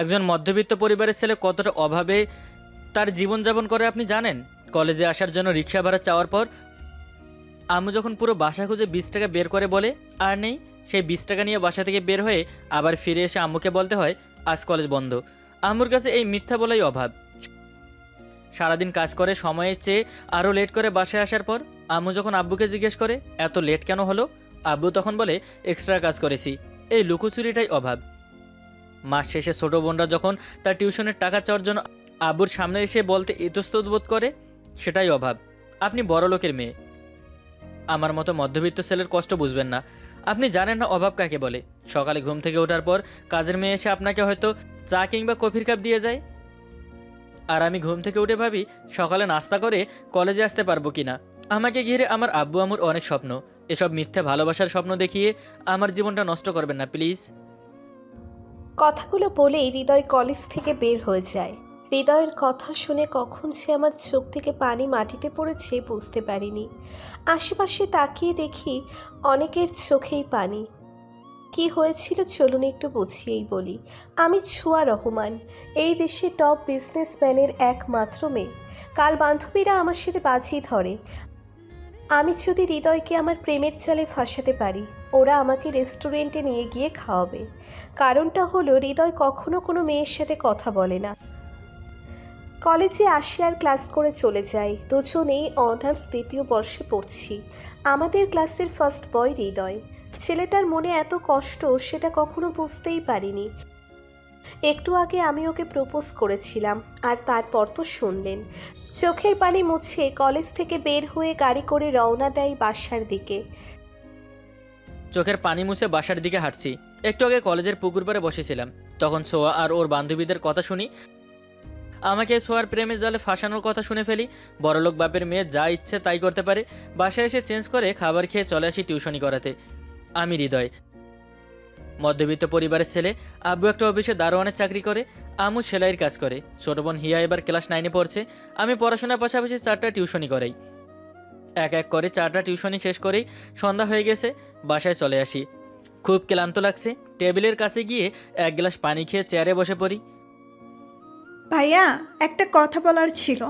একজন মধ্যবিত্ত পরিবারের ছেলে কতটা অভাবে তার জীবনযাপন করে আপনি জানেন? কলেজে আসার জন্য রিক্সা ভাড়া চাওয়ার পর আম্মু যখন পুরো বাসা খুঁজে 20 টাকা বের করে বলে আর নেই, সেই 20 টাকা নিয়ে বাসা থেকে বের হয়ে আবার ফিরে এসে আম্মুকে বলতে হয় আজ কলেজ বন্ধ। আম্মুর কাছে এই মিথ্যা বলাই অভাব। সারাদিন কাজ করে সময়ের চেয়ে আরও লেট করে বাসায় আসার পর আম্মু যখন আব্বুকে জিজ্ঞেস করে এত লেট কেন হলো, আব্বু তখন বলে এক্সট্রা কাজ করেছি। এই লুকোচুরিটাই অভাব। মাস শেষে ছোট বোনরা যখন তার টিউশনের টাকা চাওয়ার জন্য আব্বুর সামনে এসে বলতে ইতস্তত বোধ করে, সেটাই অভাব। আপনি বড় লোকের মেয়ে, আমার মতো মধ্যবিত্ত ছেলের কষ্ট বুঝবেন না। আপনি জানেন না অভাব কাকে বলে। সকালে ঘুম থেকে ওঠার পর কাজের মেয়ে এসে আপনাকে হয়তো চা কিংবা কফির কাপ দিয়ে যায়, আর আমি ঘুম থেকে উঠে ভাবি সকালে নাস্তা করে কলেজে আসতে পারবো কিনা। আমাকে ঘিরে আমার আব্বু আম্মুর অনেক স্বপ্ন। এসব মিথ্যে ভালোবাসার স্বপ্ন দেখিয়ে আমার জীবনটা নষ্ট করবেন না প্লিজ। কথাগুলো বলেই হৃদয় কলেজ থেকে বের হয়ে যায়। হৃদয়ের কথা শুনে কখন সে আমার চোখ থেকে পানি মাটিতে পড়েছে বুঝতে পারিনি। আশেপাশে তাকিয়ে দেখি অনেকের চোখেই পানি। কি হয়েছিল চলুন একটু বুঝিয়েই বলি। আমি ছোঁয়া রহমান, এই দেশে টপ বিজনেসম্যানের একমাত্র মেয়ে। কাল বান্ধবীরা আমার সাথে বাজি ধরে আমি যদি হৃদয়কে আমার প্রেমের জালে ফাঁসাতে পারি, ওরা আমাকে রেস্টুরেন্টে নিয়ে গিয়ে খাওয়াবে। কারণটা হলো হৃদয় কখনো কোনো মেয়ের সাথে কথা বলে না। কলেজে আসি আর ক্লাস করে চলে যাই। দুজনেই অনার্স দ্বিতীয় বর্ষে পড়ছি। আমাদের ক্লাসের ফার্স্ট বয় হৃদয়। ছেলেটার মনে এত কষ্ট সেটা কখনো বুঝতেই পারিনি। একটু আগে আমি ওকে প্রপোজ করেছিলাম, আর তারপর তো শুনলেন। চোখের পানি মুছে কলেজ থেকে বের হয়ে গাড়ি করে রওনা দেয় বাসার দিকে। চোখের পানি মুছে বাসার দিকে হাঁটছি। একটু আগে কলেজের পুকুর পাড়ে বসেছিলাম, তখন সোয়া আর ওর বান্ধবীদের কথা শুনি। আমাকে সোয়ার প্রেমের জালে ফাঁসানোর কথা শুনে ফেলি। বড়লোক বাপের মেয়ে যা ইচ্ছে তাই করতে পারে। বাসায় এসে চেঞ্জ করে খাবার খেয়ে চলে আসি টিউশনি করাতে। আমি হৃদয়, মধ্যবিত্ত পরিবারের ছেলে। আব্বু একটা অফিসে দারোয়ানের চাকরি করে, আম্মু সেলাইয়ের কাজ করে। ছোট বোন হিয়া এবার ক্লাস 9-এ পড়ছে। আমি পড়াশোনার পাশাপাশি 4টা টিউশনি করাই। এক এক করে 4টা টিউশনি শেষ করেই সন্ধ্যা হয়ে গেছে, বাসায় চলে আসি। খুব ক্লান্ত লাগছে। টেবিলের কাছে গিয়ে এক গ্লাস পানি খেয়ে চেয়ারে বসে পড়ি। ভাইয়া, একটা কথা বলার ছিল।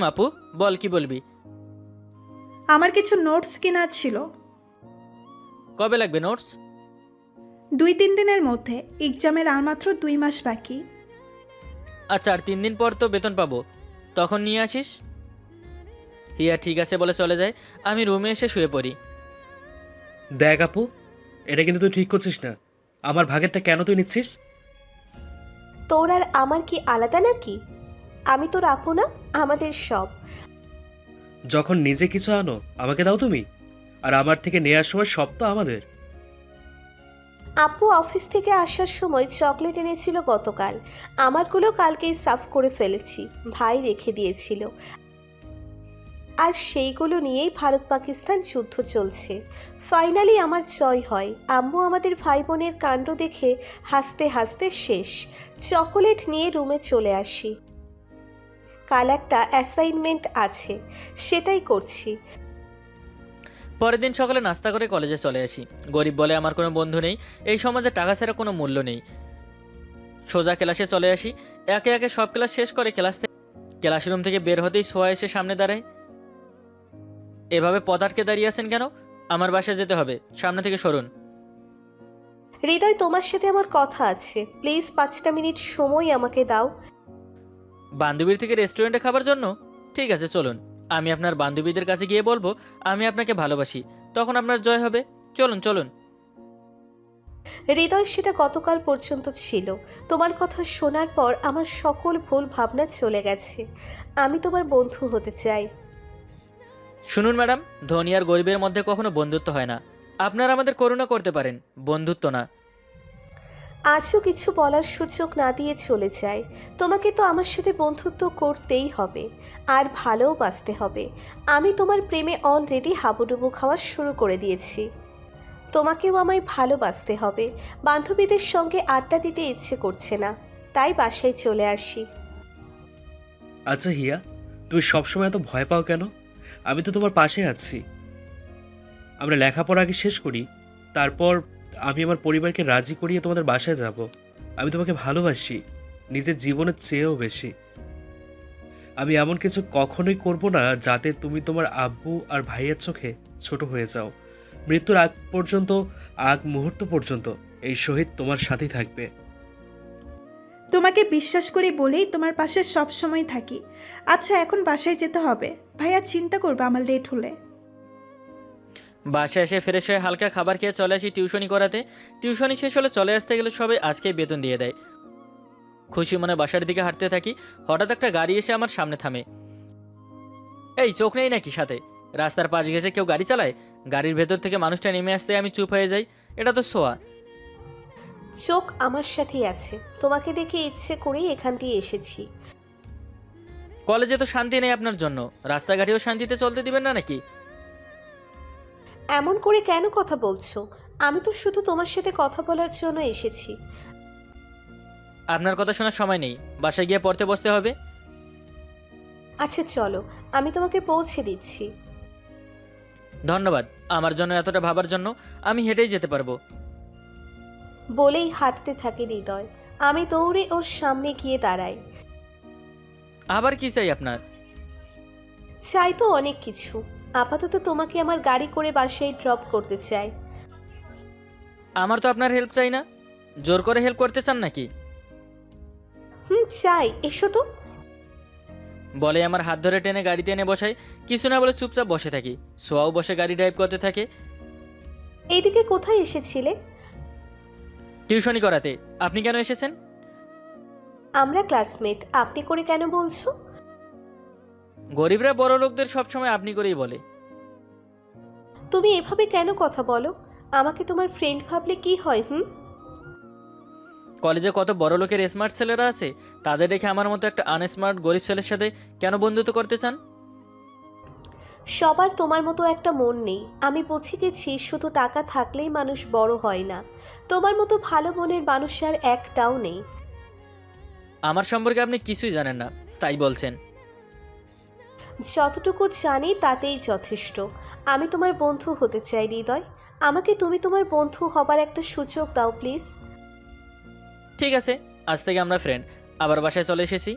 আপু বল, কি বলবি? আমার কিছু নোটস কেনার ছিল। কবে লাগবে নোটস? 2-3 দিনের মধ্যে। এক্সামের আর মাত্র 2 মাস বাকি। আচ্ছা, আর 3 দিন পর তো বেতন পাবো, তখন নিয়ে আসিস। হিয়া ঠিক আছে বলে চলে যায়। আমি রুমে এসে শুয়ে পড়ি। দেখ আপু, এটা কিন্তু তুই ঠিক করছিস না। আমার ভাগেরটা কেন তুই নিচ্ছিস? তোর আর আমার কি আলাদা নাকি? আমি তোর আপু না? আমাদের সব। যখন নিজে কিছু আনো আমাকে দাও তুমি, আর আমার থেকে নেওয়ার সময় সব তো আমাদের। আপু অফিস থেকে আসার সময় চকলেট এনেছিল গতকাল। আমারগুলো কালকেই সাফ করে ফেলেছি, ভাই রেখে দিয়েছিল। আর সেইগুলো নিয়েই ভারত পাকিস্তান যুদ্ধ চলছে। ফাইনালি আমার জয় হয়। আম্মু আমাদের ভাই বোনের কাণ্ড দেখে হাসতে হাসতে শেষ। চকোলেট নিয়ে রুমে চলে আসি। কাল একটা অ্যাসাইনমেন্ট আছে, সেটাই করছি। পরের দিন সকালে নাস্তা করে কলেজে চলে আসি। গরিব বলে আমার কোনো বন্ধু নেই। এই সমাজে টাকা ছাড়া কোনো মূল্য নেই। সোজা ক্লাসে চলে আসি। একে একে সব ক্লাস শেষ করে ক্লাসরুম থেকে বের হতেই সোয়া এসে সামনে দাঁড়ায়। এভাবে পথ আটকে দাঁড়িয়ে আছেন কেন? আমার বাসায় যেতে হবে, সামনে থেকে সরুন। হৃদয়, তোমার সাথে আমার কথা আছে, প্লিজ 5টা মিনিট সময় আমাকে দাও। বান্ধবীর থেকে রেস্টুরেন্টে খাবার জন্য? ঠিক আছে চলুন। আমি আপনার বান্ধবীদের কাছে গিয়ে বলবো আমি আপনাকে ভালোবাসি, তখন আপনার জয় হবে। চলুন চলুন। হৃদয়, সেটা গতকাল পর্যন্ত ছিল। তোমার কথা শোনার পর আমার সকল ভুল ভাবনা চলে গেছে। আমি তোমার বন্ধু হতে চাই। শুনুন ম্যাডাম, ধনী আর গরিবের মধ্যে কখনো বন্ধুত্ব হয় না। আপনারা আমাদের করুণা করতে পারেন, বন্ধুত্ব না। আজও কিছু বলার সুযোগ না দিয়ে চলে যায়। তোমাকে তো আমার সাথে বন্ধুত্ব করতেই হবে, আর ভালোও বাসতে হবে। আমি তোমার প্রেমে অলরেডি হাবুডুবু খাওয়া শুরু করে দিয়েছি। তোমাকেও আমায় ভালোবাসতে হবে। বান্ধবীদের সঙ্গে আড্ডা দিতে ইচ্ছে করছে না, তাই বাসায় চলে আসি। আচ্ছা হিয়া, তুমি সবসময় এত ভয় পাও কেন? আমি তো তোমার পাশে আছি। আমরা লেখাপড়া আগে শেষ করি, তারপর আমি আমার পরিবারকে রাজি করিয়ে তোমাদের বাসায় যাব, আমি তোমাকে ভালোবাসি, নিজের জীবনের চেয়েও বেশি। আমি এমন কিছু কখনোই করব না যাতে তুমি তোমার আব্বু আর ভাইয়ের চোখে ছোট হয়ে যাও। মৃত্যুর আগ মুহূর্ত পর্যন্ত এই শহীদ তোমার সাথেই থাকবে। তোমাকে বিশ্বাস করি বলেই তোমার পাশে সব সময় থাকি। আচ্ছা, এখন বাসায় যেতে হবে। ভাইয়া চিন্তা করবে আমার লেট হলে। বাসায় এসে ফ্রেশ হয়ে হালকা খাবার খেয়ে চলে আসি টিউশনি করাতে। টিউশনি শেষ হলে চলে আসতে গেলে সবাই আজকেই বেতন দিয়ে দেয়। খুশি মনে বাসার দিকে হাঁটতে থাকি। হঠাৎ একটা গাড়ি এসে আমার সামনে থামে। এই চোখ নেই নাকি সাথে? রাস্তার পাশ ঘেঁষে কেউ গাড়ি চালায়? গাড়ির ভেতর থেকে মানুষটা নেমে আসতে আমি চুপ হয়ে যাই। এটা তো সোয়া। চোখ আমার সাথেই আছে, তোমাকে দেখে ইচ্ছে করেই এখান দিয়ে এসেছি। কলেজে তো শান্তি নেই আপনার জন্য, রাস্তাঘাটেও শান্তিতে চলতে দিবেন না নাকি? এমন করে কেন কথা বলছো? আমি তো শুধু তোমার সাথে কথা বলার জন্য এসেছি। আপনার কথা শোনার সময় নেই, বাসায় গিয়ে পড়তে বসতে হবে। আচ্ছা চলো, আমি তোমাকে পৌঁছে দিচ্ছি। ধন্যবাদ আমার জন্য এতটা ভাবার জন্য। আমি হেঁটেই যেতে পারবো। বলেই হাঁটতে থাকে হৃদয়। আমি দৌড়ে ওর সামনে গিয়ে দাঁড়াই। আবার কি চাই আপনার? চাই তো অনেক কিছু। আপাতত তোমাকে আমার গাড়ি করে বাসায় ড্রপ করতে চাই। আমার তো আপনার হেল্প চাই না। জোর করে হেল্প করতে চান নাকি? চাই, এসো তো। বলে আমার হাত ধরে টেনে গাড়িতে এনে বসাই। কিছু না বলে চুপচাপ বসে থাকি। সোয়াও বসে গাড়ি ড্রাইভ করতে থাকে। এইদিকে কোথায় এসেছিলে? টিউশনি করাতে। আপনি কেন এসেছেন? আমরা ক্লাসমেট, আপনি করে কেন বলছো? গরিবরা বড় লোকদের সবসময় আপনি করেই বলে। তুমি এভাবে কেন কথা বলো? আমাকে তোমার ফ্রেন্ড ভাবলে কি হয়? কলেজে কত বড় লোকের স্মার্ট ছেলেরা আছে, তাদের দেখে আমার মতো একটা আনস্মার্ট গরিব ছেলের সাথে কেন বন্ধুত্ব করতে চান? সবার তোমার মতো একটা মন নেই। আমি বুঝে গেছি শুধু টাকা থাকলেই মানুষ বড় হয় না। তোমার মতো ভালো মনের মানুষ আর একটাও নেই। আমার সম্পর্কে আপনি কিছুই জানেন না, তাই বলছেন। যতটুকু জানি তাতেই যথেষ্ট। আমি তোমার বন্ধু হতে চাই হৃদয়। আমাকে তুমি তোমার বন্ধু হবার একটা সুযোগ দাও প্লিজ। ঠিক আছে, আজ থেকে আমরা ফ্রেন্ড। আবার বাসায় চলে এসেছি।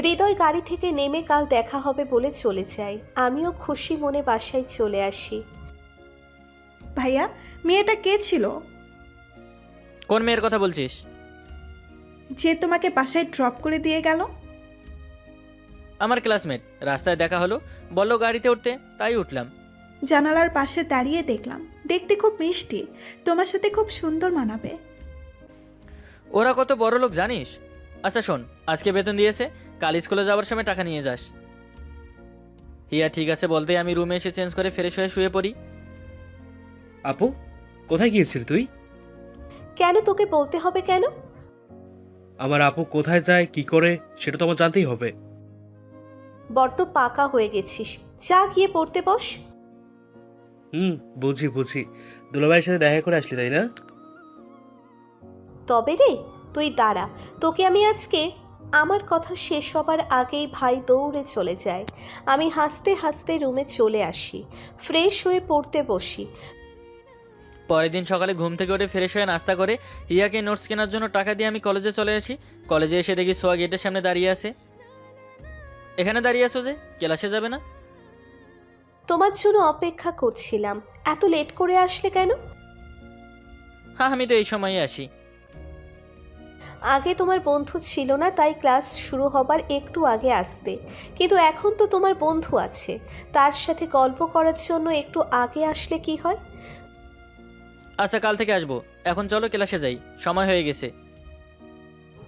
হৃদয় গাড়ি থেকে নেমে কাল দেখা হবে বলে চলে যায়। আমিও খুশি মনে বাসায় চলে আসি। ভাইয়া, মেয়েটা কে ছিল কোন মেয়ের কথা বলছিস? যে তোমাকে বাসায় ড্রপ করে দিয়ে গেল? আমার ক্লাসমেট, রাস্তায় দেখা হলো, বলল গাড়িতে উঠতে, তাই উঠলাম। জানালার পাশে দাঁড়িয়ে দেখলাম, দেখতে খুব মিষ্টি। তোমার সাথে খুব সুন্দর মানাবে। ওরা কত বড় লোক জানিস? আচ্ছা শোন, আজকে বেতন দিয়েছে, কাল স্কুলে যাওয়ার সময় টাকা নিয়ে যাস। হিয়া ঠিক আছে বলতেই আমি রুমে এসে চেঞ্জ করে ফ্রেশ হয়ে শুয়ে পড়ি। আপু, কোথায় গিয়েছিলি তুই? কেন তোকে বলতে হবে কেন? আমার আপু কোথায় যায় কি করে সেটা তো আমার জানতেই হবে। বড্ড পাকা হয়ে গেছিস, যা গিয়ে পড়তে বস। বুঝি বুঝি, দুলাভাইয়ের সাথে দেখা করে আসলি তাই না? তবে রে, তুই দাঁড়া, তোকে আমি আজকে। আমার কথা শেষ হবার আগেই ভাই দৌড়ে চলে যায়। আমি হাসতে হাসতে রুমে চলে আসি, ফ্রেশ হয়ে পড়তে বসি। পরের দিন সকালে ঘুম থেকে উঠে ফ্রেশ হয়ে নাস্তা করে হিয়াকে নোটস কেনার জন্য টাকা দিয়ে আমি কলেজে চলে আসি। কলেজে এসে দেখি সোয়া গেটের সামনে দাঁড়িয়ে আছে। এখানে দাঁড়িয়ে আছো যে, ক্লাসে যাবে না? তোমার জন্য অপেক্ষা করছিলাম। এত লেট করে আসলে কেন? হ্যাঁ, আমি তো এই সময়ই আসি। আগে তোমার বন্ধু ছিল না, তাই ক্লাস শুরু হবার একটু আগে আসতে। কিন্তু এখন তো তোমার বন্ধু আছে, তার সাথে গল্প করার জন্য একটু আগে আসলে কি হয়? আচ্ছা, কাল থেকে আসবো। এখন চলো ক্লাসে যাই, সময় হয়ে গেছে।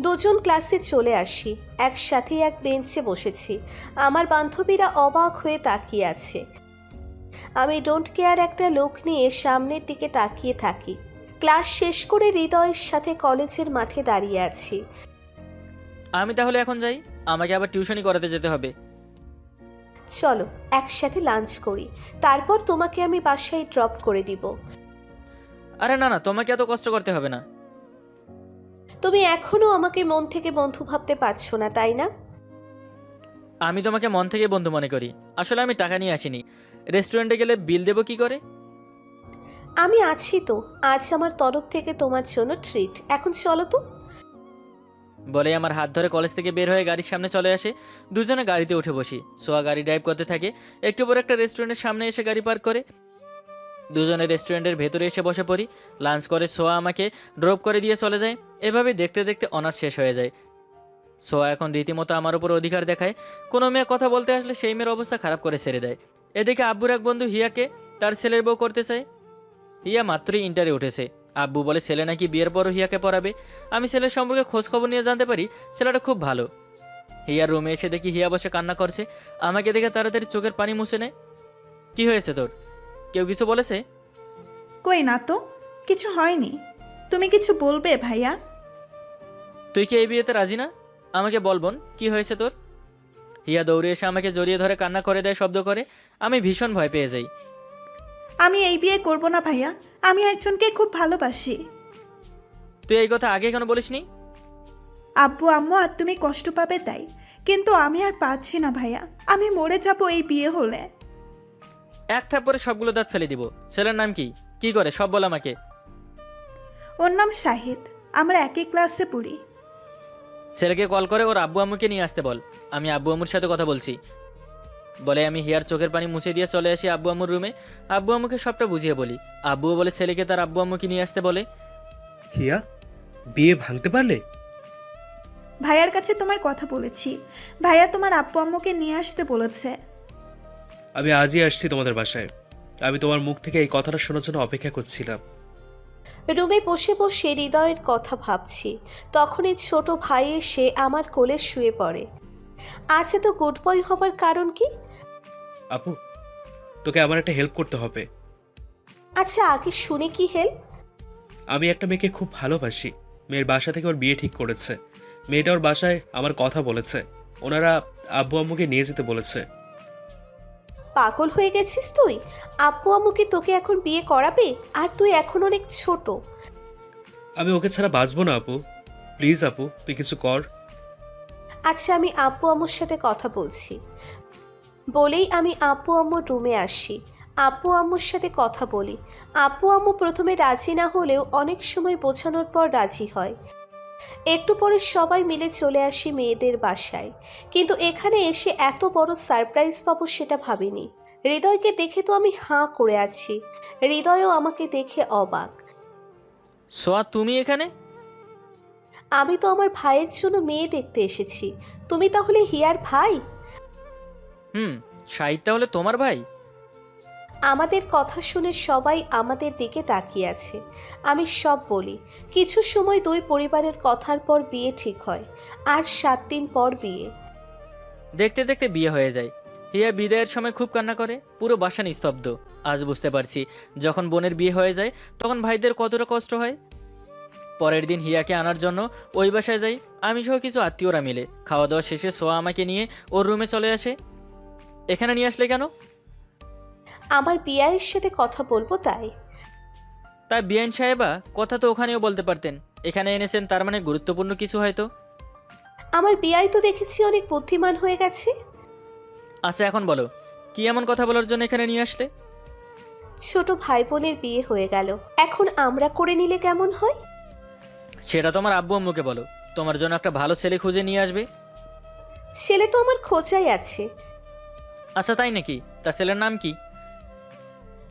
দুজন ক্লাসে চলে আসি, একসাথে এক বেঞ্চে বসেছি। আমার বান্ধবীরা অবাক হয়ে তাকিয়ে আছে। আমি ডোন্ট কেয়ার একটা লোক নিয়ে সামনের দিকে তাকিয়ে থাকি। ক্লাস শেষ করে হৃদয়ের সাথে কলেজের মাঠে দাঁড়িয়ে আছি। আমি তাহলে এখন যাই, আমাকে আবার টিউশনি করাতে যেতে হবে। চলো একসাথে লাঞ্চ করি, তারপর তোমাকে আমি বাসায় ড্রপ করে দিব। আরে না না, তোমাকে এত কষ্ট করতে হবে না। তুমি এখনো আমাকে মন থেকে বন্ধু ভাবতে পারছো না, তাই না? আমি তোমাকে মন থেকে বন্ধু মনে করি। আসলে আমি টাকা নিয়ে আসিনি। রেস্টুরেন্টে গেলে বিল দেবো কি করে? আমি আছি তো, আজ আমার তরফ থেকে তোমার জন্য ট্রিট। এখন চলো তো। বলে আমার হাত ধরে কলেজ থেকে বের হয়ে গাড়ির সামনে চলে আসে। দুজনে গাড়িতে উঠে বসি। সোয়া গাড়ি ড্রাইভ করতে থাকে। একটু পর একটা রেস্টুরেন্টের সামনে এসে গাড়ি পার্ক করে। দুজনে রেস্টুরেন্টের ভেতরে এসে বসে পড়ি। লাঞ্চ করে সোয়া আমাকে ড্রপ করে দিয়ে চলে যায়। এভাবে দেখতে দেখতে অনার্স শেষ হয়ে যায়। সোয়া এখন রীতিমতো আমার উপর অধিকার দেখায়। কোনো মেয়ে কথা বলতে আসলে সেই মেয়ের অবস্থা খারাপ করে ছেড়ে দেয়। এদিকে আব্বুর এক বন্ধু হিয়াকে তার ছেলের বউ করতে চায়। হিয়া মাত্রই ইন্টারে উঠেছে। আব্বু বলে ছেলে নাকি বিয়ের পরও হিয়াকে পড়াবে। আমি ছেলের সম্পর্কে খোঁজ খবর নিয়ে জানতে পারি ছেলেটা খুব ভালো। হিয়ার রুমে এসে দেখি হিয়া বসে কান্না করছে। আমাকে দেখে তাড়াতাড়ি চোখের পানি মুছে নেয়। কি হয়েছে তোর? কেউ কিছু বলেছে? কই না তো, কিছু হয়নি। তুমি কিছু বলবে ভাইয়া? তুই কি এই বিয়েতে রাজি না? আমাকে বল বোন, কি হয়েছে তোর? হিয়া দৌড়ে এসে আমাকে জড়িয়ে ধরে কান্না করে দেয় শব্দ করে। আমি ভীষণ ভয় পেয়ে যাই। আমি এই বিয়ে করব না ভাইয়া, আমি একজনকে খুব ভালোবাসি। তুই এই কথা আগে কেন বলিসনি? আব্বু আম্মু আর তুমি কষ্ট পাবে তাই, কিন্তু আমি আর পারছি না ভাইয়া, আমি মরে যাব এই বিয়ে হলে। এক থাপ্পড়ে সবগুলো দাঁত ফেলে দিব। ছেলের নাম কি, কি করে সব বল আমাকে। ওর নাম শাহিদ, আমরা একই ক্লাসে পড়ি। ছেলেকে কল করে ওর আব্বু আম্মুকে নিয়ে আসতে বল, আমি আব্বু আম্মুর সাথে কথা বলছি। বলে আমি হিয়ার চোখের পানি মুছে দিয়ে চলে আসি আব্বু আম্মুর রুমে। আব্বু আম্মুকে সবটা বুঝিয়ে বলি। আব্বুও বলে ছেলেকে তার আব্বু আম্মুকে নিয়ে আসতে বলে। হিয়া, বিয়ে ভাঙতে পারলে? ভাইয়ার কাছে তোমার কথা বলেছি, ভাইয়া তোমার আব্বু আম্মুকে নিয়ে আসতে বলেছে। আমি আজই আসছি তোমাদের বাসায়। আমি তোমার মুখ থেকে এই কথাটা শোনার জন্য অপেক্ষা করছিলাম। রুমে বসে বসে হৃদয়ের কথা ভাবছি, তখনই ছোট ভাই এসে আমার কোলে শুয়ে পড়ে। আজ এত গুড বয় হবার কারণ কি? আপু, তোকে আমার একটা হেল্প করতে হবে। আচ্ছা, আগে শুনে কি হেল্প? আমি একটা মেয়েকে খুব ভালোবাসি। মেয়ের বাসা থেকে ওর বিয়ে ঠিক করেছে। মেয়েটা ওর বাসায় আমার কথা বলেছে। ওনারা আব্বু আম্মুকে নিয়ে যেতে বলেছে। পাগল হয়ে গেছিস তুই? আব্বু আম্মু কি তোকে এখন বিয়ে করাবে? আর তুই এখন অনেক ছোট। আমি ওকে ছাড়া বাঁচবো না আপু। প্লিজ আপু, তুই কিছু কর। আচ্ছা, আমি আব্বু আম্মুর সাথে কথা বলছি। বলেই আমি আব্বু আম্মুর রুমে আসি। আব্বু আম্মুর সাথে কথা বলি। আব্বু আম্মু প্রথমে রাজি না হলেও অনেক সময় বোঝানোর পর রাজি হয়। একটু পরে সবাই মিলে চলে আসি মেয়েদের বাসায়। কিন্তু এখানে এসে এত বড় সারপ্রাইজ পাবো সেটা ভাবিনি। হৃদয়কে দেখে তো আমি হাঁ করে আছি। হৃদয়ও আমাকে দেখে অবাক। সোয়া, তুমি এখানে? আমি তো আমার ভাইয়ের জন্য মেয়ে দেখতে এসেছি। তুমি তাহলে হিয়ার ভাই? শাহিদটা হলে তোমার ভাই? আমাদের কথা শুনে সবাই আমাদের দিকে তাকিয়ে আছে। আমি সব বলি। কিছু সময় দুই পরিবারের কথার পর বিয়ে ঠিক হয়। আর 7 দিন পর বিয়ে। দেখতে দেখতে বিয়ে হয়ে যায়। হিয়া বিদায়ের সময় খুব কান্না করে। পুরো বাসা নিস্তব্ধ। আজ বুঝতে পারছি যখন বোনের বিয়ে হয়ে যায় তখন ভাইদের কতটা কষ্ট হয়। পরের দিন হিয়াকে আনার জন্য ওই বাসায় যাই। আমি সহ কিছু আত্মীয়রা মিলে। খাওয়া দাওয়া শেষে সোয়া আমাকে নিয়ে ওর রুমে চলে আসে। এখানে নিয়ে আসলে কেন? আমার বিয়ের সাথে কথা বলবো তাই। তা বিআইন সাহেবা, কথা তো ওখানেও বলতে পারতেন। এখানে এনেছেন তার মানে গুরুত্বপূর্ণ কিছু হয়তো। আমার বিয়াই তো দেখেছি অনেক বুদ্ধিমান হয়ে গেছে। আচ্ছা এখন বলো, কি এমন কথা বলার জন্য এখানে নিয়ে আসলে? ছোট ভাই বোনের বিয়ে হয়ে গেল, এখন আমরা করে নিলে কেমন হয়? সেটা তোমার আব্বু আম্মুকে বলো। তোমার জন্য একটা ভালো ছেলে খুঁজে নিয়ে আসবে। ছেলে তো আমার খোঁজাই আছে। আচ্ছা তাই নাকি? তার ছেলের নাম কি?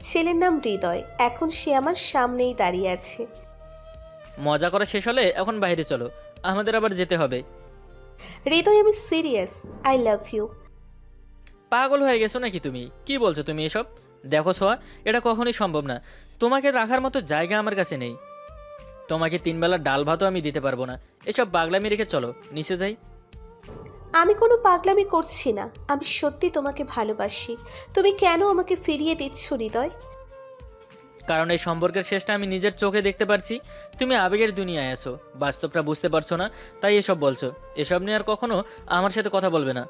ছেলের নাম হৃদয়। এখন সে আমার সামনেই দাঁড়িয়ে আছে। মজা করা শেষ হলে এখন বাইরে চলো, আমাদের আবার যেতে হবে। হৃদয়, আমি সিরিয়াস। I love you. পাগল হয়ে গেছো নাকি তুমি? কি বলছো তুমি এসব? দেখো সোয়া, এটা কখনোই সম্ভব না। তোমাকে রাখার মতো জায়গা আমার কাছে নেই। তোমাকে 3 বেলা ডাল ভাতও আমি দিতে পারবো না। এসব পাগলামি রেখে চলো, নিচে যাই। আমি কোনো পাগলামি করছি না। আমি সত্যি তোমাকে ভালোবাসি। তুমি কেন আমাকে ফিরিয়ে দিচ্ছ হৃদয়? কারণ এই সম্পর্কের শেষটা আমি নিজের চোখে দেখতে পারছি। তুমি আবেগের দুনিয়ায় আছো, বাস্তবটা বুঝতে পারছো না, তাই এসব বলছো। এসব নিয়ে আর কখনো আমার সাথে কথা বলবে না।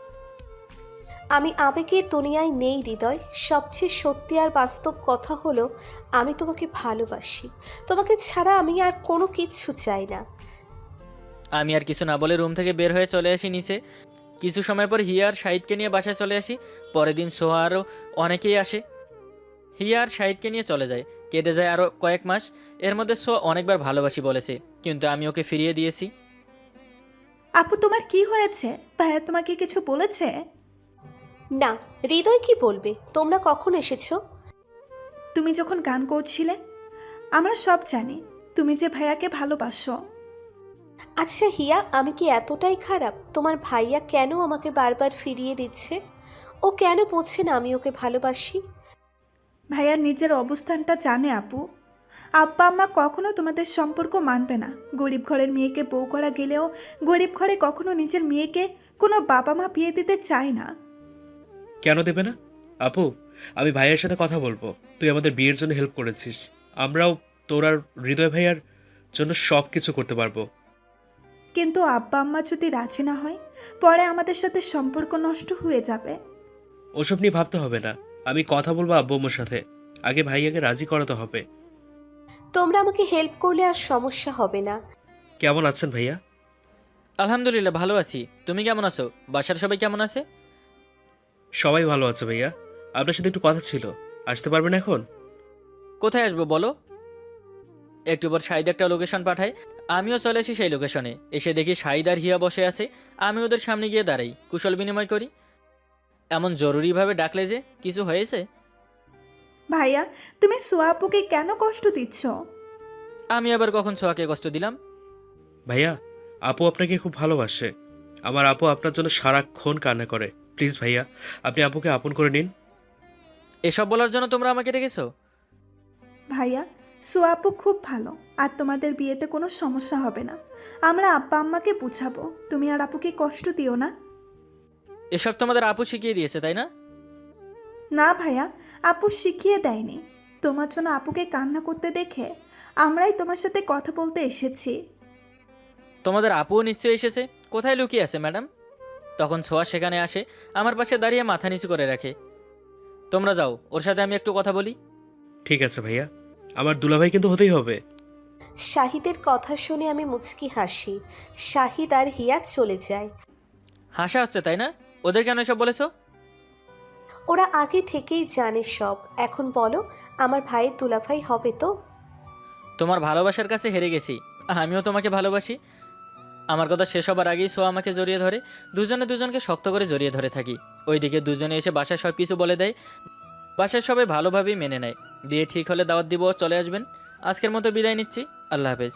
আমি আবেগের দুনিয়ায় নেই হৃদয়। সবচেয়ে সত্যি আর বাস্তব কথা হলো আমি তোমাকে ভালোবাসি। তোমাকে ছাড়া আমি আর কোনো কিচ্ছু চাই না। আমি আর কিছু না বলে রুম থেকে বের হয়ে চলে আসি নিচে। কিছু সময় পর হিয়া আর শাহিদকে নিয়ে বাসায় চলে আসি। পরের দিন সোহা আরও অনেকেই আসে। হিয়া আর শাহিদকে নিয়ে চলে যায়। কেটে যায় আরও কয়েক মাস। এর মধ্যে সোয়া অনেকবার ভালোবাসি বলেছে, কিন্তু আমি ওকে ফিরিয়ে দিয়েছি। আপু তোমার কি হয়েছে? ভাইয়া তোমাকে কিছু বলেছে? না, হৃদয় কি বলবে? তোমরা কখন এসেছো? তুমি যখন গান করছিলে। আমরা সব জানি তুমি যে ভাইয়াকে ভালোবাসো। আচ্ছা হিয়া, আমি কি এতটাই খারাপ? তোমার ভাইয়া কেন আমাকে বারবার ফিরিয়ে দিচ্ছে? ও কেন বলছে না আমি ওকে ভালোবাসি? ভাইয়া নিজের অবস্থানটা জানে আপু। আব্বা আম্মা কখনো তোমাদের সম্পর্ক মানবে না। গরিব ঘরের মেয়েকে বউ করা গেলেও গরিব ঘরে কখনো নিজের মেয়েকে কোনো বাবা মা বিয়ে দিতে চায় না। কেন দেবে না? আপু, আমি ভাইয়ের সাথে কথা বলবো। তুই আমাদের বিয়ের জন্য হেল্প করেছিস, আমরাও তোর আর হৃদয় ভাইয়ার জন্য সব কিছু করতে পারবো। কিন্তু আব্বা আম্মা যদি রাজি না হয়, পরে আমাদের সাথে সম্পর্ক নষ্ট হয়ে যাবে। ওসব নিয়ে ভাবতে হবে না, আমি কথা বলবো আব্বু আম্মুর সাথে। আগে ভাইয়াকে রাজি করাতে হবে। তোমরা আমাকে হেল্প করলে আর সমস্যা হবে না। কেমন আছেন ভাইয়া? আলহামদুলিল্লাহ ভালো আছি। তুমি কেমন আছো? বাসার সবাই কেমন আছে? সবাই ভালো আছে ভাইয়া। আপনার সাথে একটু কথা ছিল, আসতে পারবেন এখন? কোথায় আসবো বলো? একটু পর শাহিদ একটা লোকেশন পাঠায়, আমিও চলে আসি সেই লোকেশনে। এসে দেখি শাহিদ আর হিয়া বসে আছে। আমি ওদের সামনে গিয়ে দাঁড়াই, কুশল বিনিময় করি। এমন জরুরিভাবে ডাকলে যে, কিছু হয়েছে? ভাইয়া, তুমি সোয়াপুকে কেন কষ্ট দিচ্ছ? আমি আবার কখন ছোঁয়াকে কষ্ট দিলাম? ভাইয়া, আপু আপনাকে খুব ভালোবাসে। আমার আপু আপনার জন্য সারাক্ষণ কান্না করে। প্লিজ ভাইয়া, আপনি আপুকে আপন করে নিন। এসব বলার জন্য তোমরা আমাকে ডেকেছো? ভাইয়া, সোয়াপু খুব ভালো, আর তোমাদের বিয়েতে কোনো সমস্যা হবে না। আমরা আব্বা আম্মাকে বুঝাবো। তুমি আর আপুকে কষ্ট দিও না। এসব তোমাদের আপু শিখিয়ে দিয়েছে, তাই না? না ভাইয়া, আপু শিখিয়ে দেয়নি। তোমার জন্য আপুকে কান্না করতে দেখে আমরাই তোমার সাথে কথা বলতে এসেছি। তোমাদের আপুও নিশ্চয়ই এসেছে। কোথায় লুকিয়ে আছে ম্যাডাম? তখন ছোঁয়া সেখানে আসে, আমার পাশে দাঁড়িয়ে মাথা নিচু করে রাখে। তোমরা যাও, ওর সাথে আমি একটু কথা বলি। ঠিক আছে ভাইয়া, আমার দুলাভাই কিন্তু হতেই হবে। শাহিদের কথা শুনে আমি মুচকি হাসি। শাহিদ আর হিয়া চলে যায়। হাসা হচ্ছে তাই না? ওদের কেন এসব বলেছো? ওরা আগে থেকেই জানে সব। এখন বলো, আমার ভাইয়ের দুলাভাই হবে তো? তোমার ভালোবাসার কাছে হেরে গেছি। আমিও তোমাকে ভালোবাসি। আমার কথা শেষ হবার আগেই সোয়া আমাকে জড়িয়ে ধরে। দুজনে দুজনকে শক্ত করে জড়িয়ে ধরে থাকি। ওইদিকে দুজনে এসে বাসায় সব কিছু বলে দেয়। বাসায় সবাই ভালোভাবেই মেনে নেয়। বিয়ে ঠিক হলে দাওয়াত দিব, চলে আসবেন। আজকের মতো বিদায় নিচ্ছি। আল্লাহ হাফেজ।